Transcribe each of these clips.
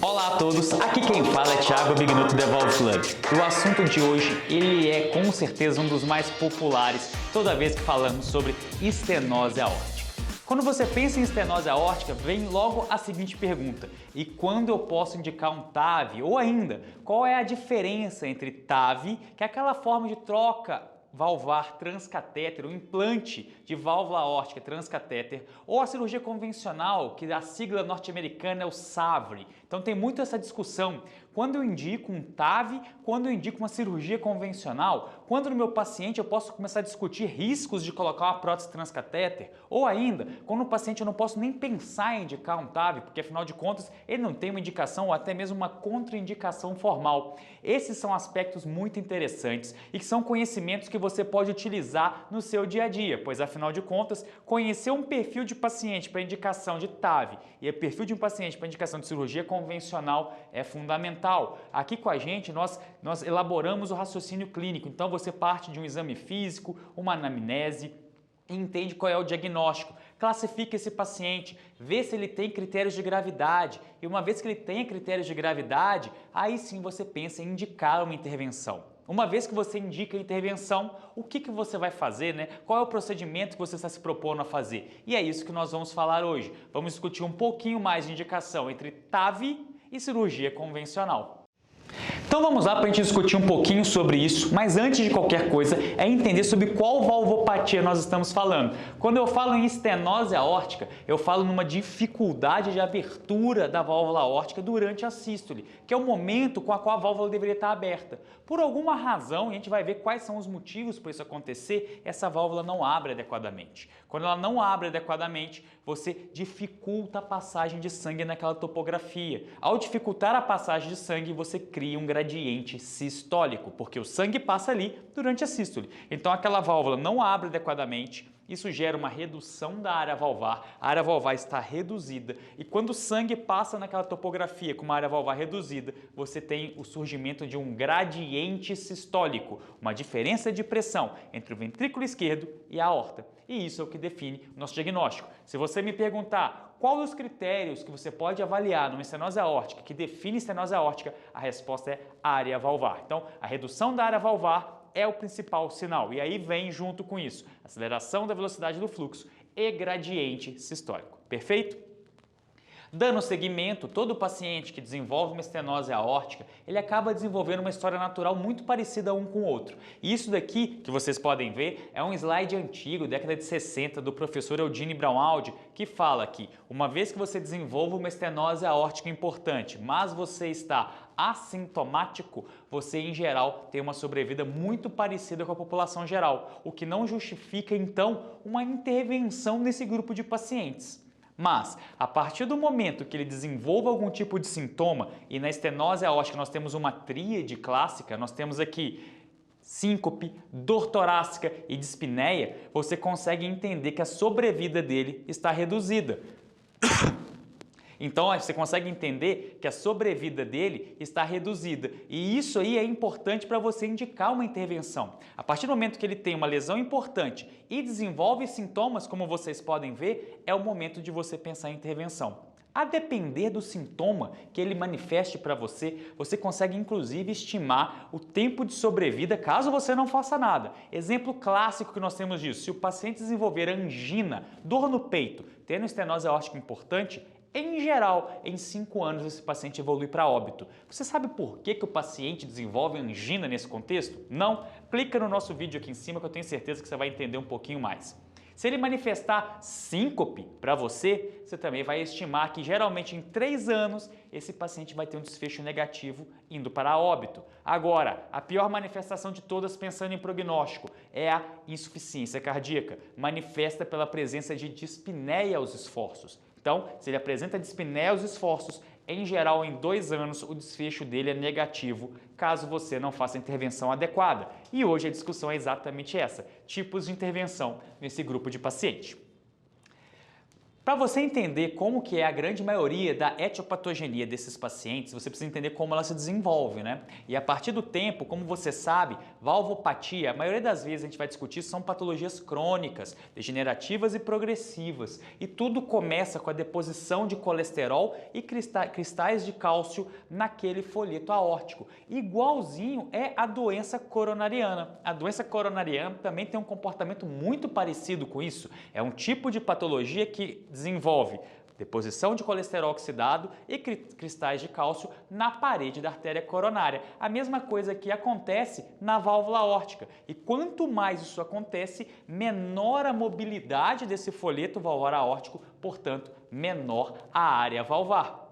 Olá a todos, aqui quem fala é Thiago Bignuto da Evolve Club. E o assunto de hoje, ele é com certeza um dos mais populares toda vez que falamos sobre estenose aórtica. Quando você pensa em estenose aórtica, vem logo a seguinte pergunta: e quando eu posso indicar um TAV? Ou ainda, qual é a diferença entre TAV, que é aquela forma de troca valvar transcatéter, o implante de válvula aórtica transcatéter, ou a cirurgia convencional, que a sigla norte-americana é o SAVR. Então tem muito essa discussão. Quando eu indico um TAV, quando eu indico uma cirurgia convencional, quando no meu paciente eu posso começar a discutir riscos de colocar uma prótese transcatéter, ou ainda, quando no paciente eu não posso nem pensar em indicar um TAV, porque afinal de contas ele não tem uma indicação ou até mesmo uma contraindicação formal. Esses são aspectos muito interessantes e que são conhecimentos que você pode utilizar no seu dia a dia, pois afinal de contas, conhecer um perfil de paciente para indicação de TAV e o perfil de um paciente para indicação de cirurgia convencional é fundamental. Aqui com a gente nós elaboramos o raciocínio clínico, então você parte de um exame físico, uma anamnese, entende qual é o diagnóstico, classifica esse paciente, vê se ele tem critérios de gravidade e uma vez que ele tenha critérios de gravidade, aí sim você pensa em indicar uma intervenção. Uma vez que você indica a intervenção, o que você vai fazer, né? Qual é o procedimento que você está se propondo a fazer? E é isso que nós vamos falar hoje. Vamos discutir um pouquinho mais de indicação entre TAV e cirurgia convencional. Então vamos lá para a gente discutir um pouquinho sobre isso, mas antes de qualquer coisa é entender sobre qual valvopatia nós estamos falando. Quando eu falo em estenose aórtica, eu falo numa dificuldade de abertura da válvula aórtica durante a sístole, que é o momento com a qual a válvula deveria estar aberta. Por alguma razão, a gente vai ver quais são os motivos para isso acontecer, essa válvula não abre adequadamente. Quando ela não abre adequadamente, você dificulta a passagem de sangue naquela topografia. Ao dificultar a passagem de sangue, você cria um gradiente sistólico, porque o sangue passa ali durante a sístole. Então aquela válvula não abre adequadamente, isso gera uma redução da área valvar, a área valvar está reduzida e quando o sangue passa naquela topografia com uma área valvar reduzida, você tem o surgimento de um gradiente sistólico, uma diferença de pressão entre o ventrículo esquerdo e a aorta. E isso é o que define o nosso diagnóstico. Se você me perguntar qual os critérios que você pode avaliar numa estenose aórtica, que define estenose aórtica, a resposta é área valvar. Então, a redução da área valvar é o principal sinal. E aí vem junto com isso aceleração da velocidade do fluxo e gradiente sistólico. Perfeito? Dando seguimento, todo paciente que desenvolve uma estenose aórtica, ele acaba desenvolvendo uma história natural muito parecida um com o outro. E isso daqui, que vocês podem ver, é um slide antigo, década de 60, do professor Eugene Braunaldi, que fala que uma vez que você desenvolve uma estenose aórtica importante, mas você está assintomático, você em geral tem uma sobrevida muito parecida com a população geral, o que não justifica então uma intervenção nesse grupo de pacientes. Mas, a partir do momento que ele desenvolva algum tipo de sintoma, e na estenose aórtica nós temos uma tríade clássica, nós temos aqui síncope, dor torácica e dispneia, você consegue entender que a sobrevida dele está reduzida. Então você consegue entender que a sobrevida dele está reduzida e isso aí é importante para você indicar uma intervenção. A partir do momento que ele tem uma lesão importante e desenvolve sintomas, como vocês podem ver, é o momento de você pensar em intervenção. A depender do sintoma que ele manifeste para você, você consegue inclusive estimar o tempo de sobrevida caso você não faça nada. Exemplo clássico que nós temos disso: se o paciente desenvolver angina, dor no peito, tendo estenose aórtica importante, em geral, em 5 anos esse paciente evolui para óbito. Você sabe por que o paciente desenvolve angina nesse contexto? Não? Clica no nosso vídeo aqui em cima que eu tenho certeza que você vai entender um pouquinho mais. Se ele manifestar síncope para você, você também vai estimar que geralmente em 3 anos esse paciente vai ter um desfecho negativo indo para óbito. Agora, a pior manifestação de todas pensando em prognóstico é a insuficiência cardíaca, manifesta pela presença de dispneia aos esforços. Então, se ele apresenta dispneia aos esforços, em geral, em 2 anos, o desfecho dele é negativo, caso você não faça a intervenção adequada. E hoje a discussão é exatamente essa: tipos de intervenção nesse grupo de paciente. Para você entender como que é a grande maioria da etiopatogenia desses pacientes, você precisa entender como ela se desenvolve, né? E a partir do tempo, como você sabe, valvopatia, a maioria das vezes a gente vai discutir, são patologias crônicas, degenerativas e progressivas. E tudo começa com a deposição de colesterol e cristais de cálcio naquele folheto aórtico. Igualzinho é a doença coronariana. A doença coronariana também tem um comportamento muito parecido com isso. É um tipo de patologia que desenvolve deposição de colesterol oxidado e cristais de cálcio na parede da artéria coronária. A mesma coisa que acontece na válvula aórtica. E quanto mais isso acontece, menor a mobilidade desse folheto valvar aórtico, portanto, menor a área valvar.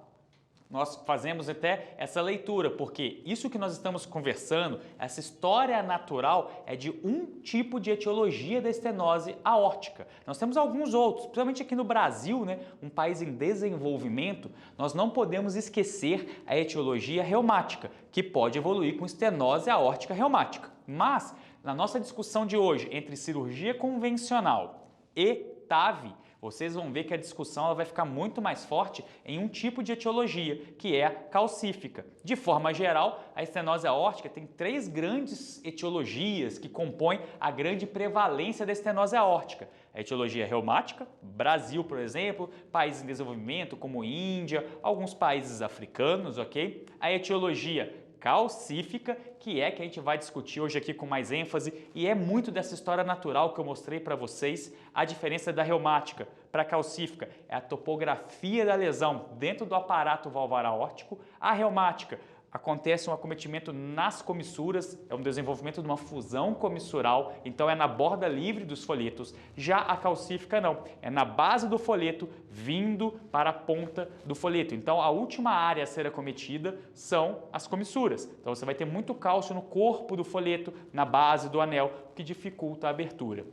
Nós fazemos até essa leitura, porque isso que nós estamos conversando, essa história natural, é de um tipo de etiologia da estenose aórtica. Nós temos alguns outros, principalmente aqui no Brasil, né, um país em desenvolvimento, nós não podemos esquecer a etiologia reumática, que pode evoluir com estenose aórtica reumática. Mas, na nossa discussão de hoje, entre cirurgia convencional e TAV, vocês vão ver que a discussão ela vai ficar muito mais forte em um tipo de etiologia, que é a calcífica. De forma geral, a estenose aórtica tem 3 grandes etiologias que compõem a grande prevalência da estenose aórtica. A etiologia reumática, Brasil, por exemplo, países em desenvolvimento como Índia, alguns países africanos, ok? A etiologia calcífica, que a gente vai discutir hoje aqui com mais ênfase, e é muito dessa história natural que eu mostrei para vocês. A diferença da reumática para a calcífica é a topografia da lesão dentro do aparato valvar aórtico. A reumática acontece um acometimento nas comissuras, é um desenvolvimento de uma fusão comissural, então é na borda livre dos folhetos. Já a calcífica não, é na base do folheto vindo para a ponta do folheto. Então a última área a ser acometida são as comissuras. Então você vai ter muito cálcio no corpo do folheto, na base do anel, o que dificulta a abertura.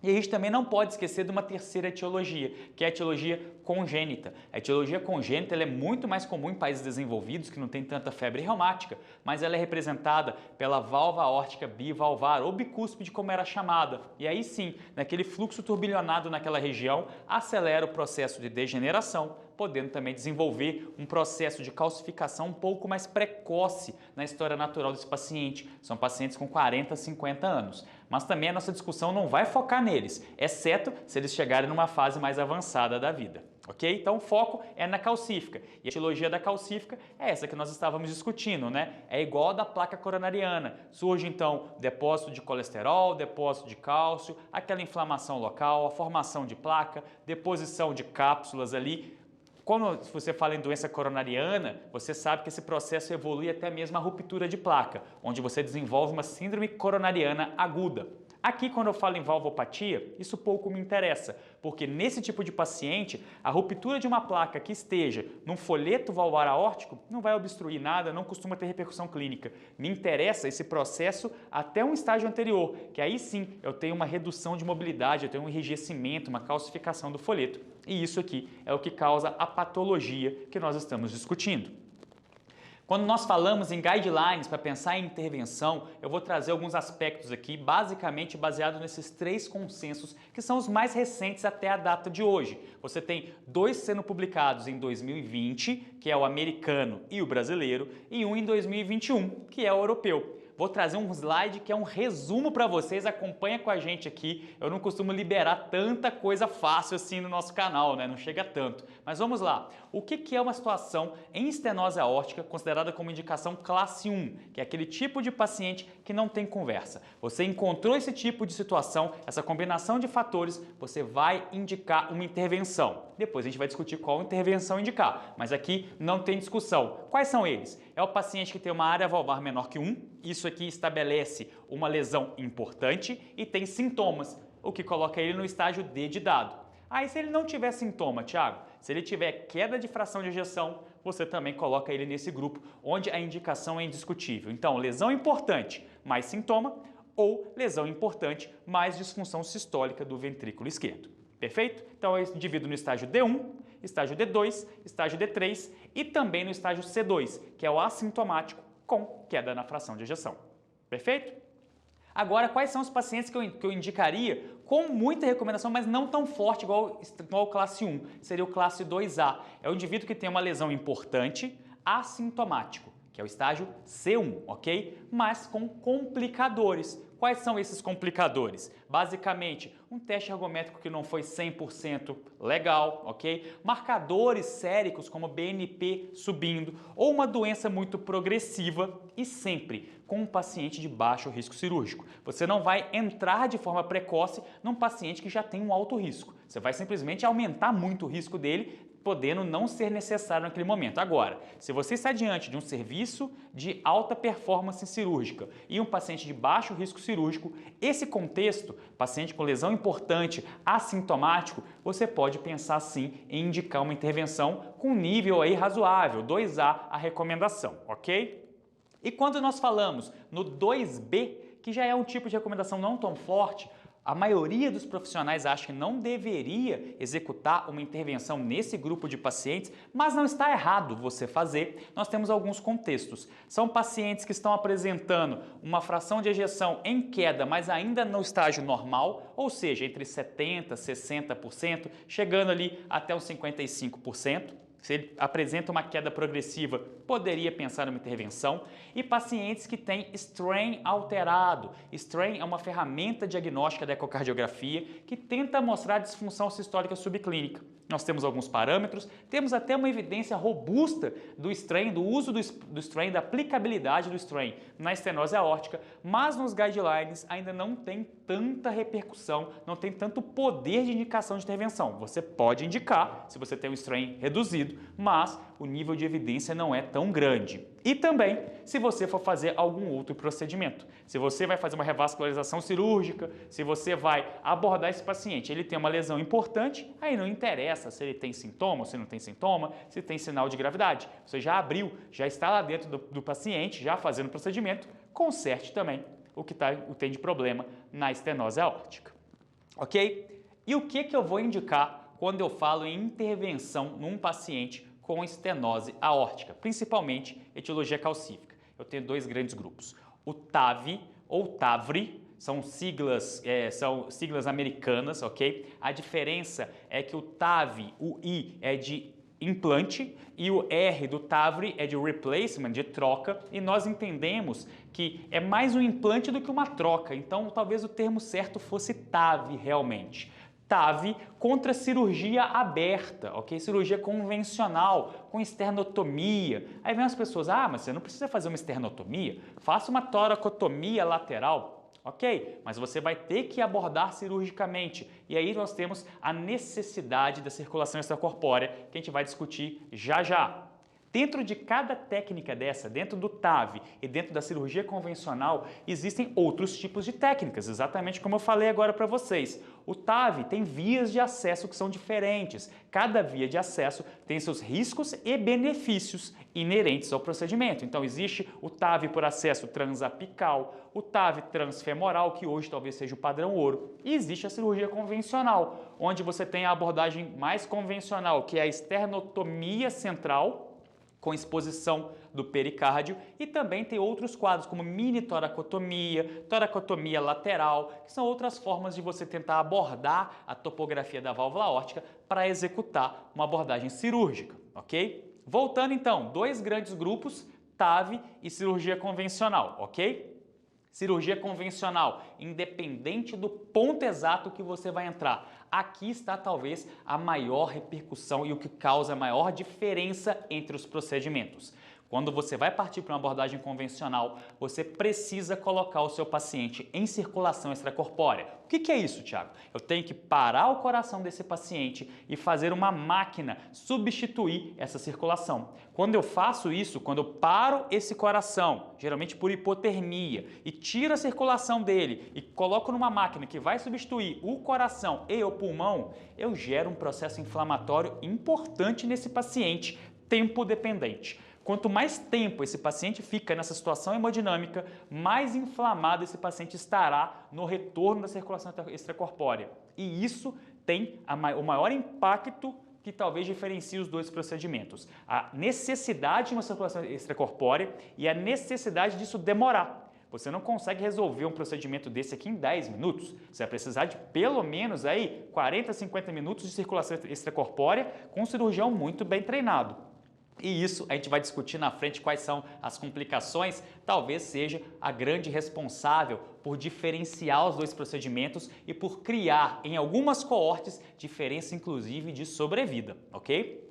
E a gente também não pode esquecer de uma terceira etiologia, que é a etiologia congênita. A etiologia congênita ela é muito mais comum em países desenvolvidos, que não tem tanta febre reumática, mas ela é representada pela válvula aórtica bivalvar ou bicúspide, como era chamada. E aí sim, naquele fluxo turbilhonado naquela região, acelera o processo de degeneração, podendo também desenvolver um processo de calcificação um pouco mais precoce na história natural desse paciente. São pacientes com 40, 50 anos. Mas também a nossa discussão não vai focar neles, exceto se eles chegarem numa fase mais avançada da vida. Ok? Então o foco é na calcífica. E a etiologia da calcífica é essa que nós estávamos discutindo, né? É igual a da placa coronariana. Surge então depósito de colesterol, depósito de cálcio, aquela inflamação local, a formação de placa, deposição de cápsulas ali. Quando você fala em doença coronariana, você sabe que esse processo evolui até mesmo a ruptura de placa, onde você desenvolve uma síndrome coronariana aguda. Aqui, quando eu falo em valvopatia, isso pouco me interessa, porque nesse tipo de paciente, a ruptura de uma placa que esteja num folheto valvar aórtico não vai obstruir nada, não costuma ter repercussão clínica. Me interessa esse processo até um estágio anterior, que aí sim eu tenho uma redução de mobilidade, eu tenho um enrijecimento, uma calcificação do folheto. E isso aqui é o que causa a patologia que nós estamos discutindo. Quando nós falamos em guidelines para pensar em intervenção, eu vou trazer alguns aspectos aqui, basicamente baseados nesses 3 consensos, que são os mais recentes até a data de hoje. Você tem 2 sendo publicados em 2020, que é o americano e o brasileiro, e um em 2021, que é o europeu. Vou trazer um slide que é um resumo para vocês, acompanha com a gente aqui. Eu não costumo liberar tanta coisa fácil assim no nosso canal, né? Não chega tanto. Mas vamos lá. O que é uma situação em estenose aórtica considerada como indicação classe 1, que é aquele tipo de paciente que não tem conversa? Você encontrou esse tipo de situação, essa combinação de fatores, você vai indicar uma intervenção. Depois a gente vai discutir qual intervenção indicar, mas aqui não tem discussão. Quais são eles? É o paciente que tem uma área valvar menor que 1, isso aqui estabelece uma lesão importante e tem sintomas, o que coloca ele no estágio D de dado. Aí se ele não tiver sintoma, Thiago, se ele tiver queda de fração de ejeção, você também coloca ele nesse grupo, onde a indicação é indiscutível. Então, lesão importante mais sintoma ou lesão importante mais disfunção sistólica do ventrículo esquerdo. Perfeito? Então eu divido no estágio D1, estágio D2, estágio D3 e também no estágio C2, que é o assintomático com queda na fração de ejeção. Perfeito? Agora, quais são os pacientes que eu indicaria com muita recomendação, mas não tão forte igual o classe 1, seria o classe 2A. É o indivíduo que tem uma lesão importante, assintomático, que é o estágio C1, ok? Mas com complicadores. Quais são esses complicadores? Basicamente, um teste ergométrico que não foi 100% legal, ok? Marcadores séricos como BNP subindo ou uma doença muito progressiva e sempre com um paciente de baixo risco cirúrgico. Você não vai entrar de forma precoce num paciente que já tem um alto risco. Você vai simplesmente aumentar muito o risco dele, podendo não ser necessário naquele momento. Agora, se você está diante de um serviço de alta performance cirúrgica e um paciente de baixo risco cirúrgico, esse contexto, paciente com lesão importante, assintomático, você pode pensar sim em indicar uma intervenção com nível aí razoável, 2A a recomendação, ok? E quando nós falamos no 2B, que já é um tipo de recomendação não tão forte, a maioria dos profissionais acha que não deveria executar uma intervenção nesse grupo de pacientes, mas não está errado você fazer. Nós temos alguns contextos. São pacientes que estão apresentando uma fração de ejeção em queda, mas ainda no estágio normal, ou seja, entre 70% e 60%, chegando ali até uns 55%. Se ele apresenta uma queda progressiva, poderia pensar numa intervenção. E pacientes que têm strain alterado. Strain é uma ferramenta diagnóstica da ecocardiografia que tenta mostrar a disfunção sistólica subclínica. Nós temos alguns parâmetros, temos até uma evidência robusta do strain, do uso do strain, da aplicabilidade do strain na estenose aórtica, mas nos guidelines ainda não tem tanta repercussão, não tem tanto poder de indicação de intervenção. Você pode indicar se você tem um strain reduzido, mas o nível de evidência não é tão grande. E também se você for fazer algum outro procedimento. Se você vai fazer uma revascularização cirúrgica, se você vai abordar esse paciente, ele tem uma lesão importante, aí não interessa se ele tem sintoma ou se não tem sintoma, se tem sinal de gravidade. Você já abriu, já está lá dentro do paciente, já fazendo o procedimento, conserte também o que tem de problema na estenose aórtica. Ok? E o que eu vou indicar quando eu falo em intervenção num paciente com estenose aórtica, principalmente etiologia calcífica? Eu tenho dois grandes grupos. O TAV ou TAVRI, são siglas americanas, ok? A diferença é que o TAV, o I é de implante e o R do TAVRI é de replacement, de troca, e nós entendemos que é mais um implante do que uma troca, então talvez o termo certo fosse TAV realmente. TAV contra cirurgia aberta, ok? Cirurgia convencional, com esternotomia. Aí vem as pessoas, mas você não precisa fazer uma esternotomia, faça uma toracotomia lateral. Ok, mas você vai ter que abordar cirurgicamente. E aí nós temos a necessidade da circulação extracorpórea, que a gente vai discutir já já. Dentro de cada técnica dessa, dentro do TAV e dentro da cirurgia convencional, existem outros tipos de técnicas, exatamente como eu falei agora para vocês. O TAV tem vias de acesso que são diferentes. Cada via de acesso tem seus riscos e benefícios inerentes ao procedimento. Então existe o TAV por acesso transapical, o TAV transfemoral, que hoje talvez seja o padrão ouro, e existe a cirurgia convencional, onde você tem a abordagem mais convencional, que é a esternotomia central, com exposição do pericárdio, e também tem outros quadros como mini toracotomia, toracotomia lateral, que são outras formas de você tentar abordar a topografia da válvula aórtica para executar uma abordagem cirúrgica, ok? Voltando então, dois grandes grupos, TAV e cirurgia convencional, ok? Cirurgia convencional, independente do ponto exato que você vai entrar. Aqui está talvez a maior repercussão e o que causa a maior diferença entre os procedimentos. Quando você vai partir para uma abordagem convencional, você precisa colocar o seu paciente em circulação extracorpórea. O que é isso, Thiago? Eu tenho que parar o coração desse paciente e fazer uma máquina substituir essa circulação. Quando eu faço isso, quando eu paro esse coração, geralmente por hipotermia, e tiro a circulação dele e coloco numa máquina que vai substituir o coração e o pulmão, eu gero um processo inflamatório importante nesse paciente, tempo dependente. Quanto mais tempo esse paciente fica nessa situação hemodinâmica, mais inflamado esse paciente estará no retorno da circulação extracorpórea. E isso tem o maior impacto que talvez diferencie os dois procedimentos. A necessidade de uma circulação extracorpórea e a necessidade disso demorar. Você não consegue resolver um procedimento desse aqui em 10 minutos. Você vai precisar de pelo menos aí 40, 50 minutos de circulação extracorpórea com um cirurgião muito bem treinado. E isso a gente vai discutir na frente quais são as complicações, talvez seja a grande responsável por diferenciar os dois procedimentos e por criar em algumas coortes diferença inclusive de sobrevida, ok?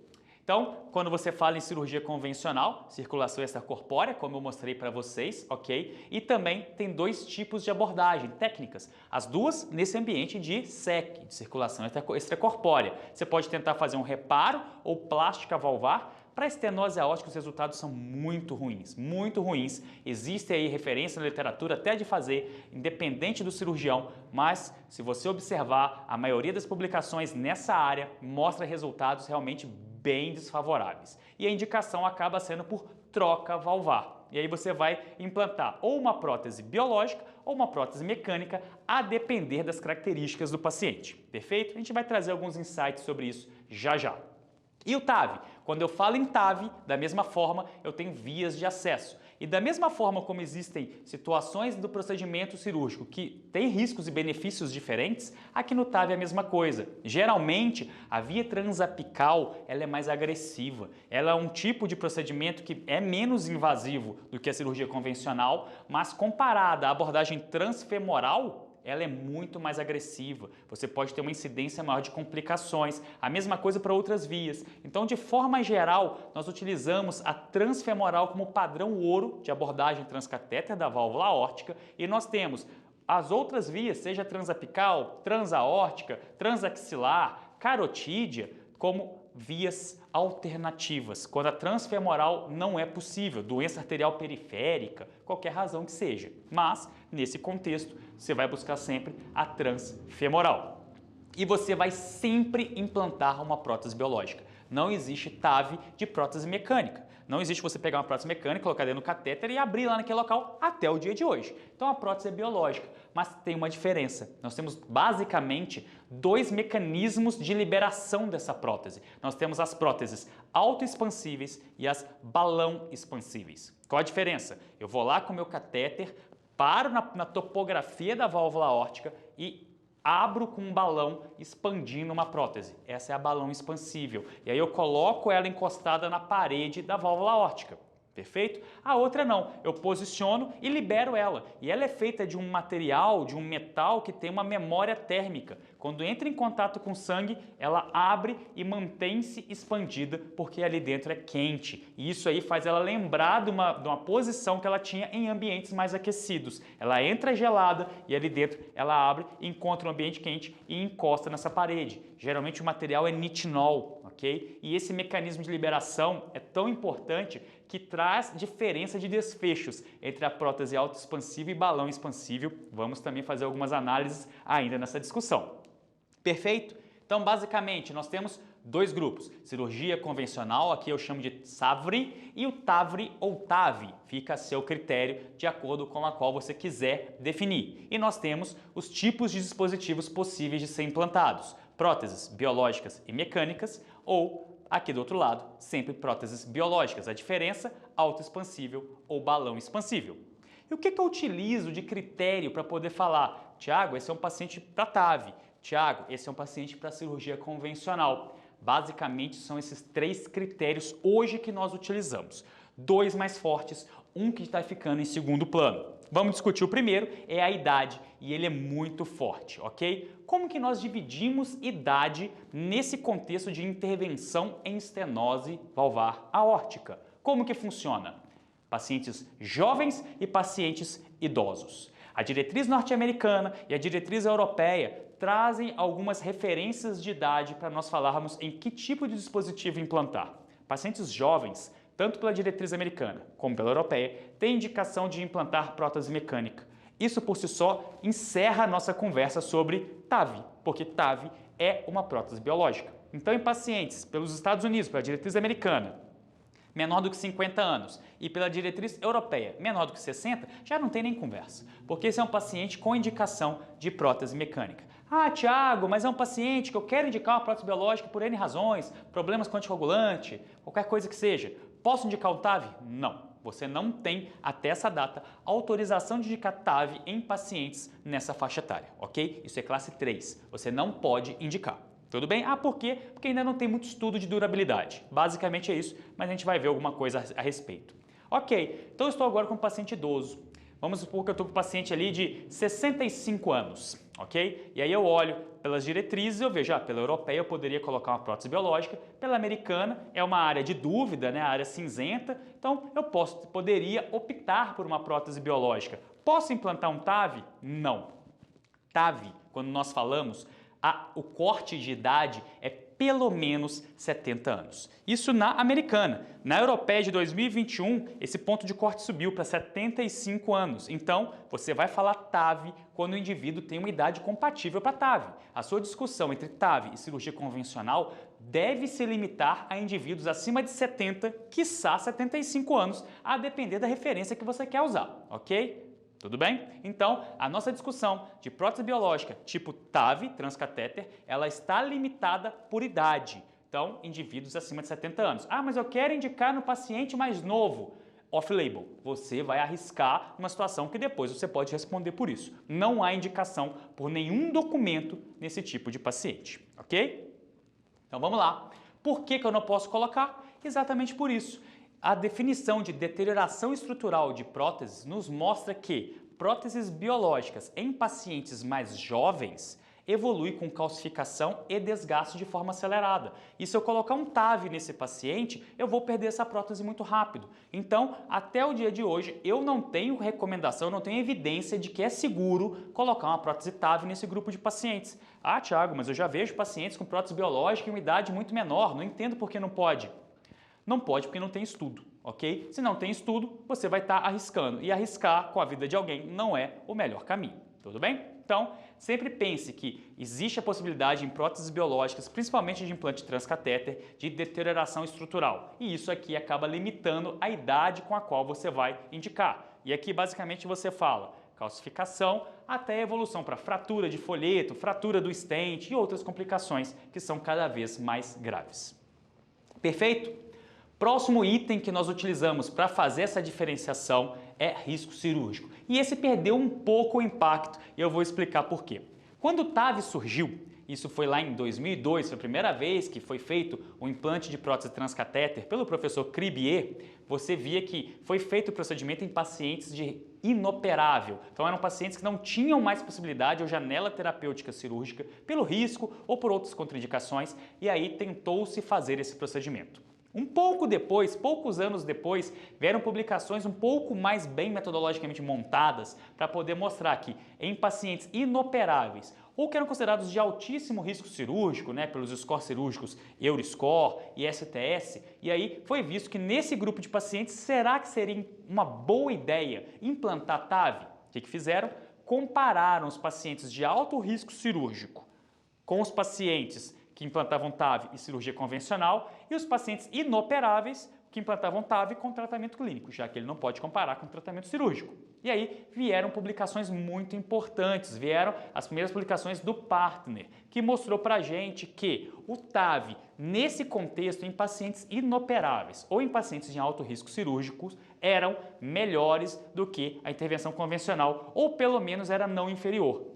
Então, quando você fala em cirurgia convencional, circulação extracorpórea, como eu mostrei para vocês, ok? E também tem dois tipos de abordagem, técnicas. As duas nesse ambiente de SEC, de circulação extracorpórea. Você pode tentar fazer um reparo ou plástica valvar. Para estenose aórtica, os resultados são muito ruins, muito ruins. Existe aí referência na literatura até de fazer, independente do cirurgião, mas se você observar, a maioria das publicações nessa área mostra resultados realmente bem desfavoráveis. E a indicação acaba sendo por troca valvar. E aí você vai implantar ou uma prótese biológica ou uma prótese mecânica, a depender das características do paciente. Perfeito? A gente vai trazer alguns insights sobre isso já já. E o TAV? Quando eu falo em TAV, da mesma forma, eu tenho vias de acesso. E da mesma forma como existem situações do procedimento cirúrgico que têm riscos e benefícios diferentes, aqui no TAV é a mesma coisa. Geralmente, a via transapical ela é mais agressiva. Ela é um tipo de procedimento que é menos invasivo do que a cirurgia convencional, mas comparada à abordagem transfemoral, ela é muito mais agressiva, você pode ter uma incidência maior de complicações, a mesma coisa para outras vias. Então, de forma geral, nós utilizamos a transfemoral como padrão ouro de abordagem transcatéter da válvula aórtica e nós temos as outras vias, seja transapical, transaórtica, transaxilar, carotídea, como vias alternativas, quando a transfemoral não é possível, doença arterial periférica, qualquer razão que seja. Mas, nesse contexto, você vai buscar sempre a transfemoral. E você vai sempre implantar uma prótese biológica. Não existe TAV de prótese mecânica. Não existe você pegar uma prótese mecânica, colocar dentro do catéter e abrir lá naquele local até o dia de hoje. Então a prótese é biológica, mas tem uma diferença. Nós temos basicamente dois mecanismos de liberação dessa prótese. Nós temos as próteses autoexpansíveis e as balão expansíveis. Qual a diferença? Eu vou lá com o meu catéter, paro na topografia da válvula aórtica e abro com um balão expandindo uma prótese. Essa é a balão expansível. E aí eu coloco ela encostada na parede da válvula aórtica. Perfeito? A outra não. Eu posiciono e libero ela. E ela é feita de um material, de um metal que tem uma memória térmica. Quando entra em contato com o sangue, ela abre e mantém-se expandida porque ali dentro é quente. E isso aí faz ela lembrar de uma posição que ela tinha em ambientes mais aquecidos. Ela entra gelada e ali dentro ela abre, encontra um ambiente quente e encosta nessa parede. Geralmente o material é nitinol, ok? E esse mecanismo de liberação é tão importante que traz diferença de desfechos entre a prótese autoexpansiva e balão expansível. Vamos também fazer algumas análises ainda nessa discussão. Perfeito? Então, basicamente, nós temos dois grupos. Cirurgia convencional, aqui eu chamo de SAVRI, e o TAVRI ou TAV, fica a seu critério de acordo com a qual você quiser definir. E nós temos os tipos de dispositivos possíveis de ser implantados. Próteses biológicas e mecânicas ou, aqui do outro lado, sempre próteses biológicas. A diferença, autoexpansível ou balão expansível. E o que eu utilizo de critério para poder falar? Tiago, esse é um paciente para TAV. Tiago, esse é um paciente para cirurgia convencional. Basicamente, são esses três critérios hoje que nós utilizamos. Dois mais fortes, um que está ficando em segundo plano. Vamos discutir o primeiro, é a idade, e ele é muito forte, ok? Como que nós dividimos idade nesse contexto de intervenção em estenose valvar aórtica? Como que funciona? Pacientes jovens e pacientes idosos. A diretriz norte-americana e a diretriz europeia trazem algumas referências de idade para nós falarmos em que tipo de dispositivo implantar. Pacientes jovens, tanto pela diretriz americana como pela europeia, têm indicação de implantar prótese mecânica. Isso por si só encerra a nossa conversa sobre TAV, porque TAV é uma prótese biológica. Então, em pacientes pelos Estados Unidos, pela diretriz americana, menor do que 50 anos, e pela diretriz europeia, menor do que 60, já não tem nem conversa, porque esse é um paciente com indicação de prótese mecânica. Ah, Tiago, mas é um paciente que eu quero indicar uma prótese biológica por N razões, problemas com anticoagulante, qualquer coisa que seja. Posso indicar o TAV? Não. você não tem até essa data autorização de indicar TAV em pacientes nessa faixa etária, ok? Isso é classe 3, você não pode indicar. Tudo bem? Ah, por quê? Porque ainda não tem muito estudo de durabilidade. Basicamente é isso, mas a gente vai ver alguma coisa a respeito. Ok, então eu estou agora com um paciente idoso. Vamos supor que eu estou com um paciente ali de 65 anos, ok? E aí eu olho pelas diretrizes e eu vejo, pela europeia eu poderia colocar uma prótese biológica, pela americana é uma área de dúvida, né, a área cinzenta, então eu poderia optar por uma prótese biológica. Posso implantar um TAV? Não. TAV, quando nós falamos, o corte de idade é pelo menos 70 anos. Isso na americana. Na europeia de 2021, esse ponto de corte subiu para 75 anos. Então, você vai falar TAV quando o indivíduo tem uma idade compatível para TAV. A sua discussão entre TAV e cirurgia convencional deve se limitar a indivíduos acima de 70, quiçá 75 anos, a depender da referência que você quer usar, ok? Tudo bem? Então, a nossa discussão de prótese biológica tipo TAV, transcatéter, ela está limitada por idade. Então, indivíduos acima de 70 anos. Ah, mas eu quero indicar no paciente mais novo. Off-label. Você vai arriscar uma situação que depois você pode responder por isso. Não há indicação por nenhum documento nesse tipo de paciente, ok? Então, vamos lá. Por que eu não posso colocar? Exatamente por isso. A definição de deterioração estrutural de próteses nos mostra que próteses biológicas em pacientes mais jovens evoluem com calcificação e desgaste de forma acelerada. E se eu colocar um TAV nesse paciente, eu vou perder essa prótese muito rápido. Então, até o dia de hoje, eu não tenho recomendação, não tenho evidência de que é seguro colocar uma prótese TAV nesse grupo de pacientes. Ah, Thiago, mas eu já vejo pacientes com prótese biológica em uma idade muito menor, não entendo por que não pode. Não pode porque não tem estudo, ok? Se não tem estudo, você vai estar arriscando. E arriscar com a vida de alguém não é o melhor caminho, tudo bem? Então, sempre pense que existe a possibilidade em próteses biológicas, principalmente de implante transcatéter, de deterioração estrutural. E isso aqui acaba limitando a idade com a qual você vai indicar. E aqui, basicamente, você fala calcificação até a evolução para fratura de folheto, fratura do estente e outras complicações que são cada vez mais graves. Perfeito? Próximo item que nós utilizamos para fazer essa diferenciação é risco cirúrgico. E esse perdeu um pouco o impacto e eu vou explicar por quê. Quando o TAV surgiu, isso foi lá em 2002, foi a primeira vez que foi feito o implante de prótese transcatéter pelo professor Cribier, você via que foi feito o procedimento em pacientes de inoperável. Então eram pacientes que não tinham mais possibilidade ou janela terapêutica cirúrgica pelo risco ou por outras contraindicações e aí tentou-se fazer esse procedimento. Um pouco depois, poucos anos depois, vieram publicações um pouco mais bem metodologicamente montadas para poder mostrar que em pacientes inoperáveis ou que eram considerados de altíssimo risco cirúrgico, né, pelos scores cirúrgicos Euroscore e STS, e aí foi visto que nesse grupo de pacientes, será que seria uma boa ideia implantar TAV? O que fizeram? Compararam os pacientes de alto risco cirúrgico com os pacientes que implantavam TAV e cirurgia convencional e os pacientes inoperáveis que implantavam TAV com tratamento clínico, já que ele não pode comparar com tratamento cirúrgico. E aí vieram publicações muito importantes, vieram as primeiras publicações do Partner, que mostrou pra gente que o TAV, nesse contexto, em pacientes inoperáveis ou em pacientes de alto risco cirúrgicos, eram melhores do que a intervenção convencional, ou pelo menos era não inferior.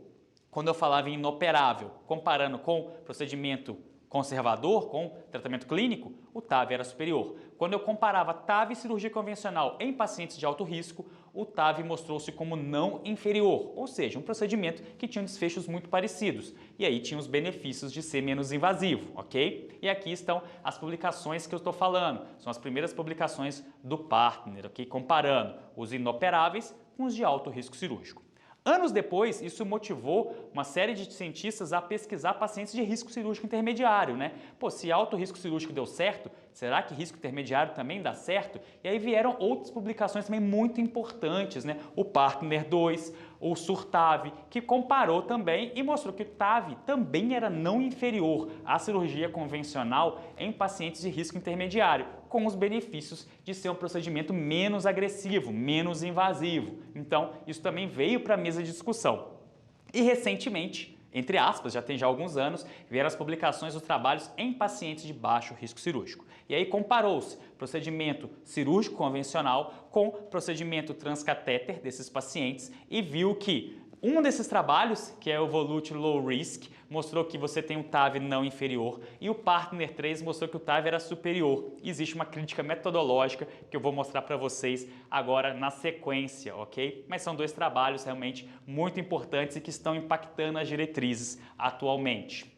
Quando eu falava em inoperável, comparando com procedimento conservador, com tratamento clínico, o TAV era superior. Quando eu comparava TAV e cirurgia convencional em pacientes de alto risco, o TAV mostrou-se como não inferior, ou seja, um procedimento que tinha desfechos muito parecidos. E aí tinha os benefícios de ser menos invasivo, ok? E aqui estão as publicações que eu estou falando. São as primeiras publicações do Partner, ok? Comparando os inoperáveis com os de alto risco cirúrgico. Anos depois, isso motivou uma série de cientistas a pesquisar pacientes de risco cirúrgico intermediário, né? Pô, se alto risco cirúrgico deu certo, será que risco intermediário também dá certo? E aí vieram outras publicações também muito importantes, né? O Partner 2, o SURTAV, que comparou também e mostrou que o TAV também era não inferior à cirurgia convencional em pacientes de risco intermediário, com os benefícios de ser um procedimento menos agressivo, menos invasivo. Então, isso também veio para a mesa de discussão. E recentemente, Entre aspas, já tem alguns anos, vieram as publicações dos trabalhos em pacientes de baixo risco cirúrgico. E aí comparou-se procedimento cirúrgico convencional com procedimento transcatéter desses pacientes e viu que um desses trabalhos, que é o Evolute Low Risk, mostrou que você tem um TAV não inferior e o Partner 3 mostrou que o TAV era superior. Existe uma crítica metodológica que eu vou mostrar para vocês agora na sequência, ok? Mas são dois trabalhos realmente muito importantes e que estão impactando as diretrizes atualmente.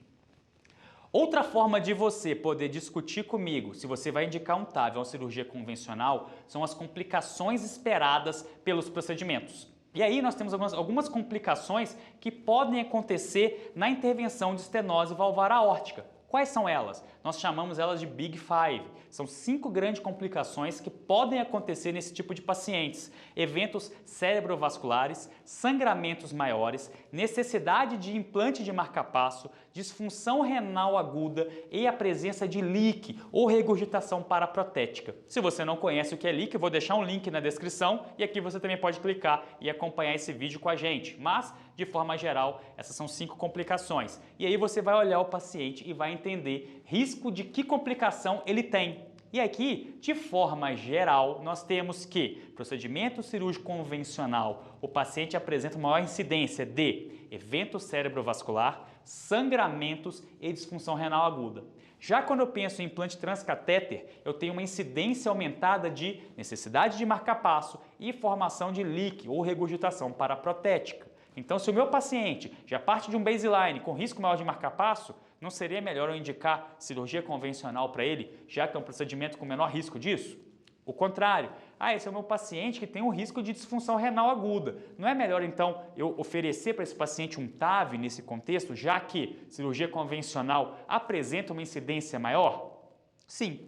Outra forma de você poder discutir comigo se você vai indicar um TAV ou uma cirurgia convencional são as complicações esperadas pelos procedimentos. E aí nós temos algumas complicações que podem acontecer na intervenção de estenose valvar aórtica. Quais são elas? Nós chamamos elas de Big Five. São 5 grandes complicações que podem acontecer nesse tipo de pacientes. Eventos cerebrovasculares, sangramentos maiores, necessidade de implante de marcapasso, disfunção renal aguda e a presença de leak ou regurgitação paraprotética. Se você não conhece o que é leak, eu vou deixar um link na descrição e aqui você também pode clicar e acompanhar esse vídeo com a gente. Mas, de forma geral, essas são 5 complicações. E aí você vai olhar o paciente e vai entender risco de que complicação ele tem. E aqui, de forma geral, nós temos que procedimento cirúrgico convencional, o paciente apresenta maior incidência de evento cerebrovascular, sangramentos e disfunção renal aguda. Já quando eu penso em implante transcatéter, eu tenho uma incidência aumentada de necessidade de marcapasso e formação de leak ou regurgitação paraprotética. Então, se o meu paciente já parte de um baseline com risco maior de marcapasso, não seria melhor eu indicar cirurgia convencional para ele, já que é um procedimento com menor risco disso? O contrário, esse é o meu paciente que tem um risco de disfunção renal aguda. Não é melhor então eu oferecer para esse paciente um TAV nesse contexto, já que cirurgia convencional apresenta uma incidência maior? Sim.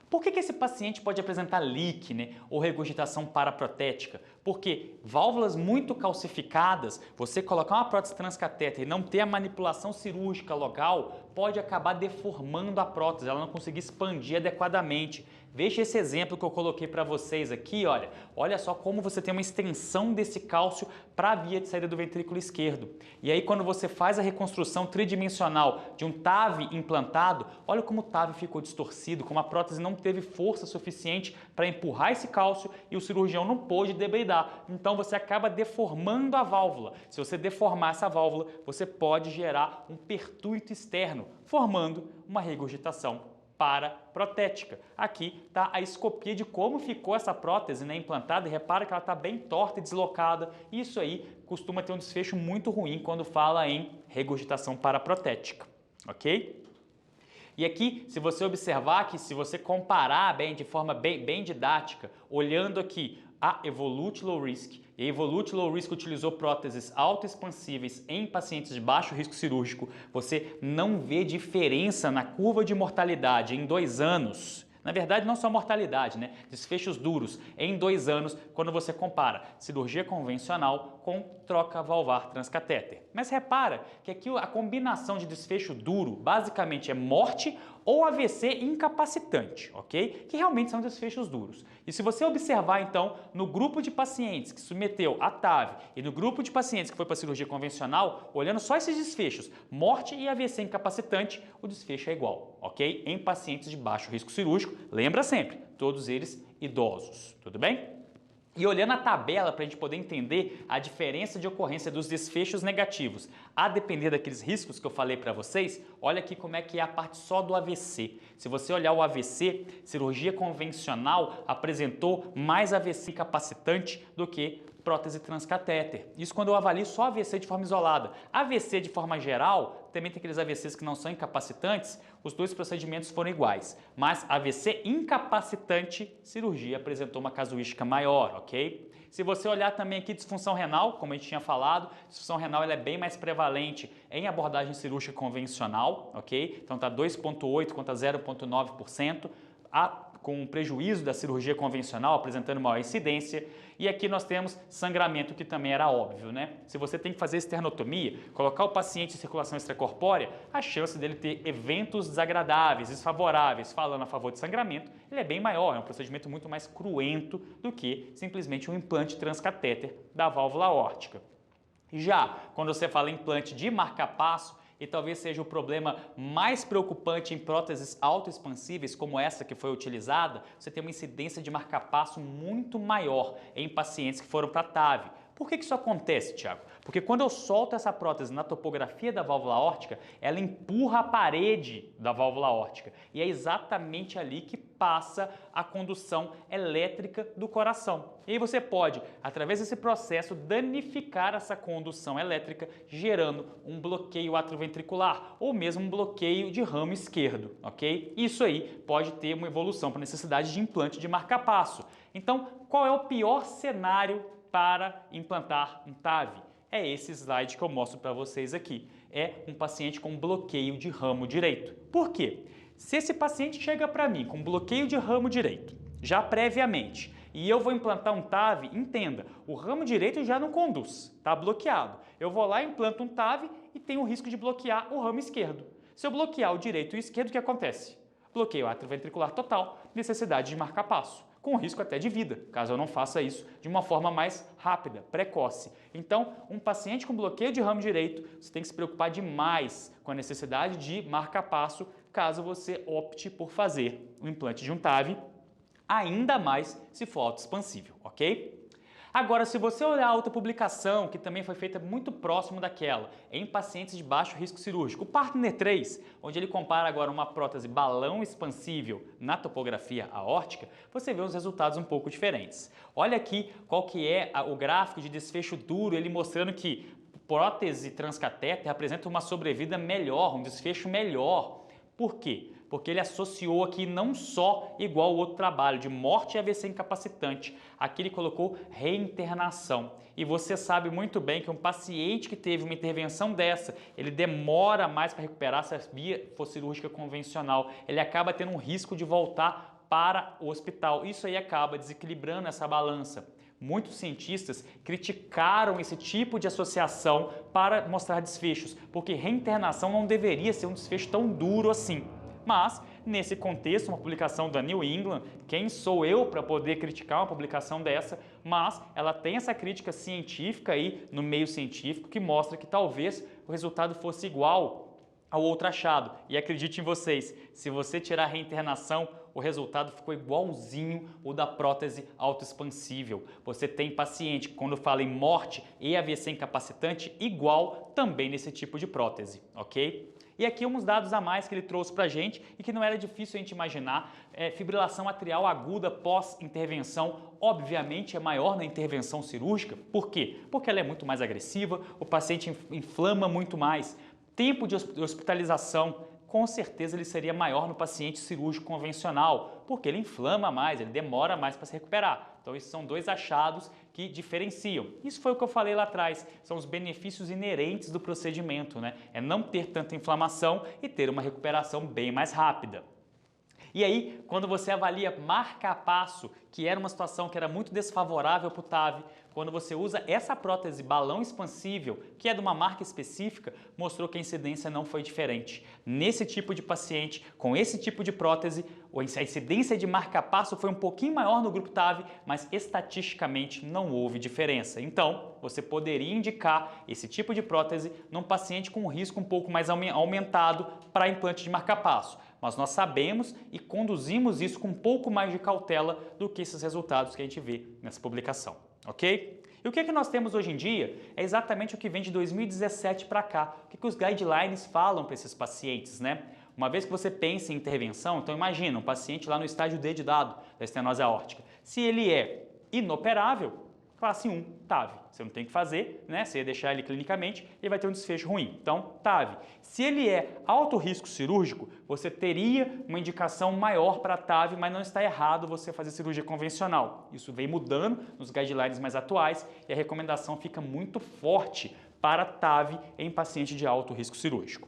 Por que esse paciente pode apresentar leak, ou regurgitação paraprotética? Porque válvulas muito calcificadas, você colocar uma prótese transcatéter e não ter a manipulação cirúrgica local, pode acabar deformando a prótese, ela não conseguir expandir adequadamente. Veja esse exemplo que eu coloquei para vocês aqui, olha só como você tem uma extensão desse cálcio para a via de saída do ventrículo esquerdo. E aí quando você faz a reconstrução tridimensional de um TAV implantado, olha como o TAV ficou distorcido, como a prótese não teve força suficiente para empurrar esse cálcio e o cirurgião não pôde debridar. Então você acaba deformando a válvula. Se você deformar essa válvula, você pode gerar um pertuito externo, formando uma regurgitação paraprotética. Aqui está a escopia de como ficou essa prótese implantada e repara que ela está bem torta e deslocada. Isso aí costuma ter um desfecho muito ruim quando fala em regurgitação paraprotética, ok? E aqui, se você observar que se você comparar de forma bem didática, olhando aqui a Evolute Low Risk, e a Evolute Low Risk utilizou próteses autoexpansíveis em pacientes de baixo risco cirúrgico, você não vê diferença na curva de mortalidade em 2 anos. Na verdade, não só mortalidade, desfechos duros em 2 anos quando você compara cirurgia convencional com troca valvar transcatéter. Mas repara que aqui a combinação de desfecho duro basicamente é morte ou AVC incapacitante, ok? Que realmente são desfechos duros. E se você observar então no grupo de pacientes que submeteu a TAV e no grupo de pacientes que foi para cirurgia convencional, olhando só esses desfechos, morte e AVC incapacitante, o desfecho é igual, ok? Em pacientes de baixo risco cirúrgico, lembra sempre, todos eles idosos, tudo bem? E olhando a tabela para a gente poder entender a diferença de ocorrência dos desfechos negativos, a depender daqueles riscos que eu falei para vocês, olha aqui como é que é a parte só do AVC. Se você olhar o AVC, cirurgia convencional apresentou mais AVC incapacitante do que prótese transcatéter. Isso quando eu avalio só AVC de forma isolada. AVC de forma geral, também tem aqueles AVCs que não são incapacitantes, os 2 procedimentos foram iguais. Mas AVC incapacitante, cirurgia apresentou uma casuística maior, ok? Se você olhar também aqui disfunção renal, como a gente tinha falado, disfunção renal ela é bem mais prevalente em abordagem cirúrgica convencional, ok? Então tá 2,8 contra 0,9%. Com prejuízo da cirurgia convencional, apresentando maior incidência. E aqui nós temos sangramento, que também era óbvio, Se você tem que fazer esternotomia, colocar o paciente em circulação extracorpórea, a chance dele ter eventos desagradáveis, desfavoráveis, falando a favor de sangramento, ele é bem maior, é um procedimento muito mais cruento do que simplesmente um implante transcatéter da válvula aórtica. Já quando você fala em implante de marca-passo, e talvez seja o problema mais preocupante em próteses autoexpansíveis, como essa que foi utilizada, você tem uma incidência de marca-passo muito maior em pacientes que foram para TAV. Por que isso acontece, Thiago? Porque quando eu solto essa prótese na topografia da válvula aórtica, ela empurra a parede da válvula aórtica. E é exatamente ali que passa a condução elétrica do coração. E aí você pode, através desse processo, danificar essa condução elétrica, gerando um bloqueio atrioventricular ou mesmo um bloqueio de ramo esquerdo, ok? Isso aí pode ter uma evolução para necessidade de implante de marca-passo. Então, qual é o pior cenário para implantar um TAV? É esse slide que eu mostro para vocês aqui. É um paciente com bloqueio de ramo direito. Por quê? Se esse paciente chega para mim com bloqueio de ramo direito, já previamente, e eu vou implantar um TAV, entenda, o ramo direito já não conduz, está bloqueado. Eu vou lá, implanto um TAV e tenho o risco de bloquear o ramo esquerdo. Se eu bloquear o direito e o esquerdo, o que acontece? Bloqueio atrioventricular total, necessidade de marca-passo, com risco até de vida, caso eu não faça isso de uma forma mais rápida, precoce. Então, um paciente com bloqueio de ramo direito, você tem que se preocupar demais com a necessidade de marca-passo, caso você opte por fazer o implante de um TAV, ainda mais se for autoexpansível, ok? Agora, se você olhar a outra publicação, que também foi feita muito próximo daquela, em pacientes de baixo risco cirúrgico, o Partner 3, onde ele compara agora uma prótese balão expansível na topografia aórtica, você vê os resultados um pouco diferentes. Olha aqui qual que é o gráfico de desfecho duro, ele mostrando que prótese transcatéter apresenta uma sobrevida melhor, um desfecho melhor. Por quê? Porque ele associou aqui não só igual ao outro trabalho de morte e AVC incapacitante, aqui ele colocou reinternação. E você sabe muito bem que um paciente que teve uma intervenção dessa, ele demora mais para recuperar se a via for cirúrgica convencional, ele acaba tendo um risco de voltar para o hospital. Isso aí acaba desequilibrando essa balança. Muitos cientistas criticaram esse tipo de associação para mostrar desfechos, porque reinternação não deveria ser um desfecho tão duro assim. Mas, nesse contexto, uma publicação da New England, quem sou eu para poder criticar uma publicação dessa, mas ela tem essa crítica científica aí no meio científico que mostra que talvez o resultado fosse igual ao outro achado. E acredite em vocês, se você tirar a reinternação, o resultado ficou igualzinho o da prótese autoexpansível. Você tem paciente, quando fala em morte e AVC incapacitante, igual também nesse tipo de prótese, ok? E aqui uns dados a mais que ele trouxe pra gente e que não era difícil a gente imaginar. Fibrilação atrial aguda pós-intervenção, obviamente é maior na intervenção cirúrgica. Por quê? Porque ela é muito mais agressiva, o paciente inflama muito mais. Tempo de hospitalização, com certeza ele seria maior no paciente cirúrgico convencional, porque ele inflama mais, ele demora mais para se recuperar. Então esses são dois achados que diferenciam. Isso foi o que eu falei lá atrás, são os benefícios inerentes do procedimento, né? É não ter tanta inflamação e ter uma recuperação bem mais rápida. E aí, quando você avalia marca-passo, que era uma situação que era muito desfavorável para o TAV, quando você usa essa prótese balão expansível, que é de uma marca específica, mostrou que a incidência não foi diferente. Nesse tipo de paciente, com esse tipo de prótese, a incidência de marca-passo foi um pouquinho maior no grupo TAV, mas estatisticamente não houve diferença. Então, você poderia indicar esse tipo de prótese num paciente com um risco um pouco mais aumentado para implante de marca-passo. Mas nós sabemos e conduzimos isso com um pouco mais de cautela do que esses resultados que a gente vê nessa publicação, ok? E o que é que nós temos hoje em dia é exatamente o que vem de 2017 para cá. O que os guidelines falam para esses pacientes, né? Uma vez que você pensa em intervenção, então imagina um paciente lá no estágio D de dado da estenose aórtica. Se ele é inoperável, classe 1, TAV. Você não tem que fazer, né? Você ia deixar ele clinicamente, ele vai ter um desfecho ruim. Então, TAV. Se ele é alto risco cirúrgico, você teria uma indicação maior para TAV, mas não está errado você fazer cirurgia convencional. Isso vem mudando nos guidelines mais atuais e a recomendação fica muito forte para TAV em paciente de alto risco cirúrgico.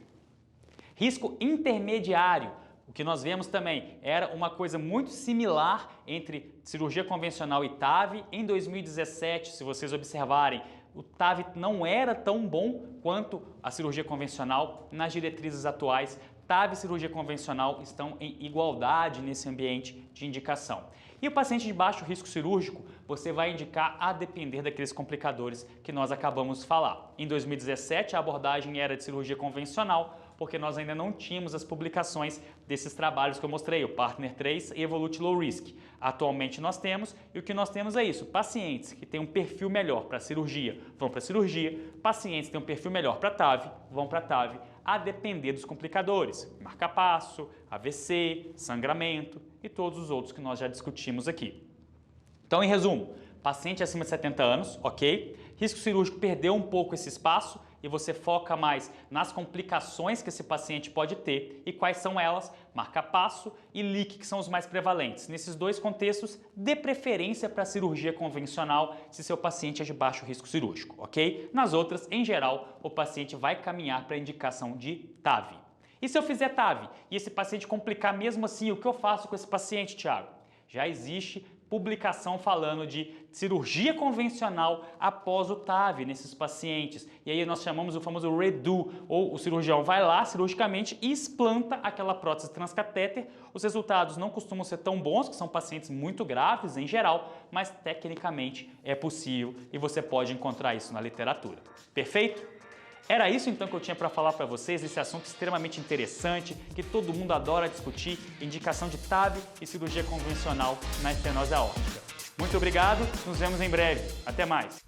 Risco intermediário. O que nós vemos também era uma coisa muito similar entre cirurgia convencional e TAV. Em 2017, se vocês observarem, o TAV não era tão bom quanto a cirurgia convencional nas diretrizes atuais TAV e cirurgia convencional estão em igualdade nesse ambiente de indicação. E o paciente de baixo risco cirúrgico, você vai indicar a depender daqueles complicadores que nós acabamos de falar. Em 2017, a abordagem era de cirurgia convencional, porque nós ainda não tínhamos as publicações desses trabalhos que eu mostrei, o PARTNER 3 e Evolute Low Risk. Atualmente nós temos, e o que nós temos é isso, pacientes que têm um perfil melhor para cirurgia, vão para cirurgia, pacientes que têm um perfil melhor para TAV, vão para TAV, a depender dos complicadores, marca-passo, AVC, sangramento e todos os outros que nós já discutimos aqui. Então, em resumo, paciente acima de 70 anos, ok? Risco cirúrgico perdeu um pouco esse espaço e você foca mais nas complicações que esse paciente pode ter e quais são elas, marca-passo e leak, que são os mais prevalentes. Nesses dois contextos, dê preferência para a cirurgia convencional se seu paciente é de baixo risco cirúrgico, ok? Nas outras, em geral, o paciente vai caminhar para a indicação de TAV. E se eu fizer TAV e esse paciente complicar mesmo assim, o que eu faço com esse paciente, Thiago? Já existe publicação falando de cirurgia convencional após o TAV nesses pacientes. E aí nós chamamos o famoso redo, ou o cirurgião vai lá cirurgicamente e explanta aquela prótese transcatéter. Os resultados não costumam ser tão bons, que são pacientes muito graves em geral, mas tecnicamente é possível e você pode encontrar isso na literatura. Perfeito? Era isso então que eu tinha para falar para vocês, esse assunto extremamente interessante, que todo mundo adora discutir, indicação de TAV e cirurgia convencional na estenose aórtica. Muito obrigado, nos vemos em breve. Até mais!